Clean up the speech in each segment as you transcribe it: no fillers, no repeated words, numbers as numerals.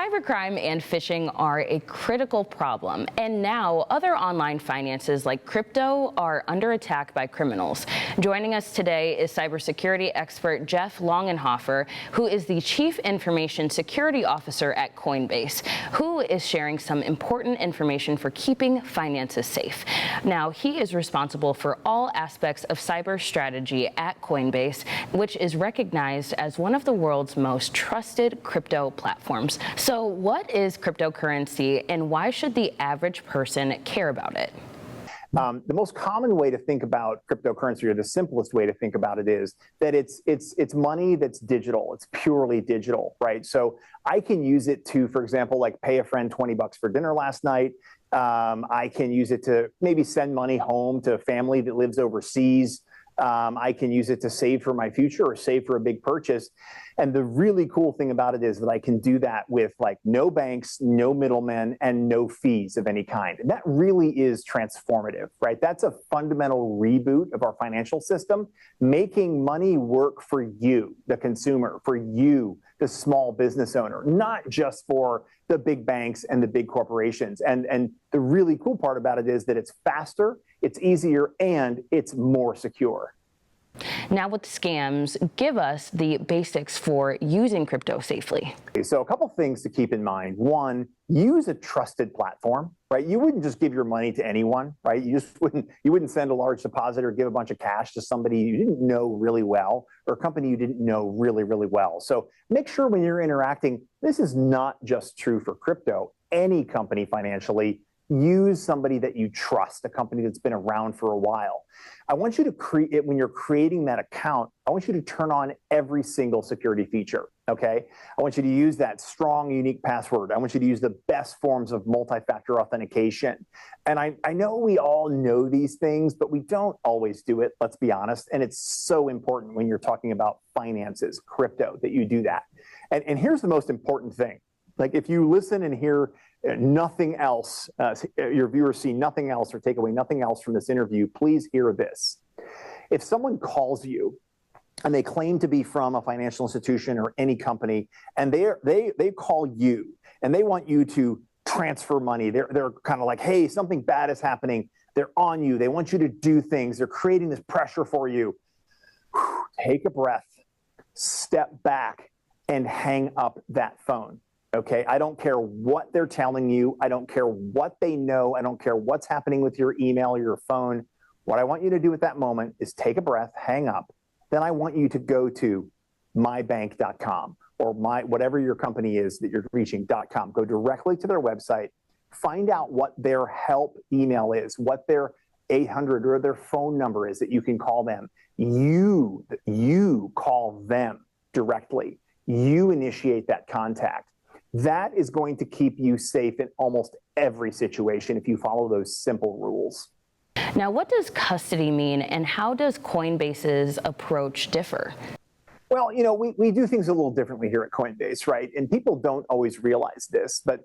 Cybercrime and phishing are a critical problem, and now other online finances like crypto are under attack by criminals. Joining us today is cybersecurity expert Jeff Lunglhofer, who is the Chief Information Security Officer at Coinbase, who is sharing some important information for keeping finances safe. Now, he is responsible for all aspects of cyber strategy at Coinbase, which is recognized as one of the world's most trusted crypto platforms. So what is cryptocurrency and why should the average person care about it? The most common way to think about cryptocurrency, or the simplest way to think about it, is that it's money that's digital. It's purely digital, right? So I can use it to, for example, like pay a friend $20 for dinner last night. I can use it to maybe send money home to a family that lives overseas. I can use it to save for my future or save for a big purchase. And the really cool thing about it is that I can do that with like no banks, no middlemen, and no fees of any kind. And that really is transformative, right? That's a fundamental reboot of our financial system, making money work for you, the consumer, for you, the small business owner, not just for the big banks and the big corporations. And the really cool part about it is that it's faster, it's easier, and it's more secure. Now with scams, give us the basics for using crypto safely. So a couple things to keep in mind. One, use a trusted platform, right? You wouldn't just give your money to anyone, right? You wouldn't send a large deposit or give a bunch of cash to somebody you didn't know really well, or a company you didn't know really, really well. So make sure when you're interacting, this is not just true for crypto. Any company financially, use somebody that you trust, a company that's been around for a while. I want you to create, when you're creating that account, I want you to turn on every single security feature, okay? I want you to use that strong, unique password. I want you to use the best forms of multi-factor authentication. And I know we all know these things, but we don't always do it, let's be honest. And it's so important when you're talking about finances, crypto, that you do that. And here's the most important thing. Like if you listen and hear nothing else, your viewers see nothing else or take away nothing else from this interview, please hear this. If someone calls you and they claim to be from a financial institution or any company, and they call you and they want you to transfer money, they're kind of like, hey, something bad is happening. They're on you. They want you to do things. They're creating this pressure for you. Take a breath, step back, and hang up that phone. Okay, I don't care what they're telling you. I don't care what they know. I don't care what's happening with your email or your phone. What I want you to do at that moment is take a breath, hang up. Then I want you to go to mybank.com or whatever your company is that you're reaching.com. Go directly to their website, find out what their help email is, what their 800 or their phone number is that you can call them. You call them directly. You initiate that contact. That is going to keep you safe in almost every situation if you follow those simple rules. Now, what does custody mean, and how does Coinbase's approach differ? Well, you know, we do things a little differently here at Coinbase, right? And people don't always realize this, but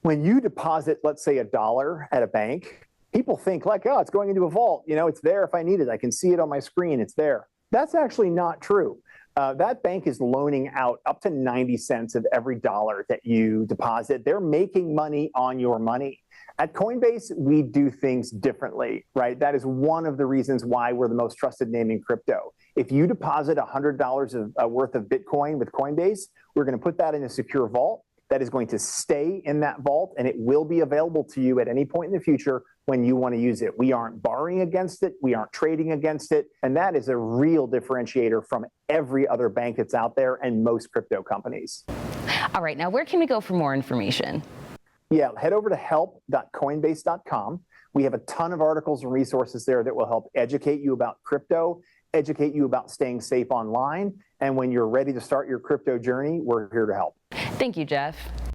when you deposit, let's say, $1 at a bank, people think like, oh, it's going into a vault. You know, it's there if I need it. I can see it on my screen. It's there. That's actually not true. That bank is loaning out up to 90 cents of every dollar that you deposit. They're making money on your money. At Coinbase, we do things differently, right? That is one of the reasons why we're the most trusted name in crypto. If you deposit $100 worth of Bitcoin with Coinbase, we're going to put that in a secure vault. That is going to stay in that vault, and it will be available to you at any point in the future when you want to use it. We aren't borrowing against it. We aren't trading against it. And that is a real differentiator from every other bank that's out there and most crypto companies. All right, now where can we go for more information? Yeah, head over to help.coinbase.com. We have a ton of articles and resources there that will help educate you about crypto, educate you about staying safe online. And when you're ready to start your crypto journey, we're here to help. Thank you, Jeff.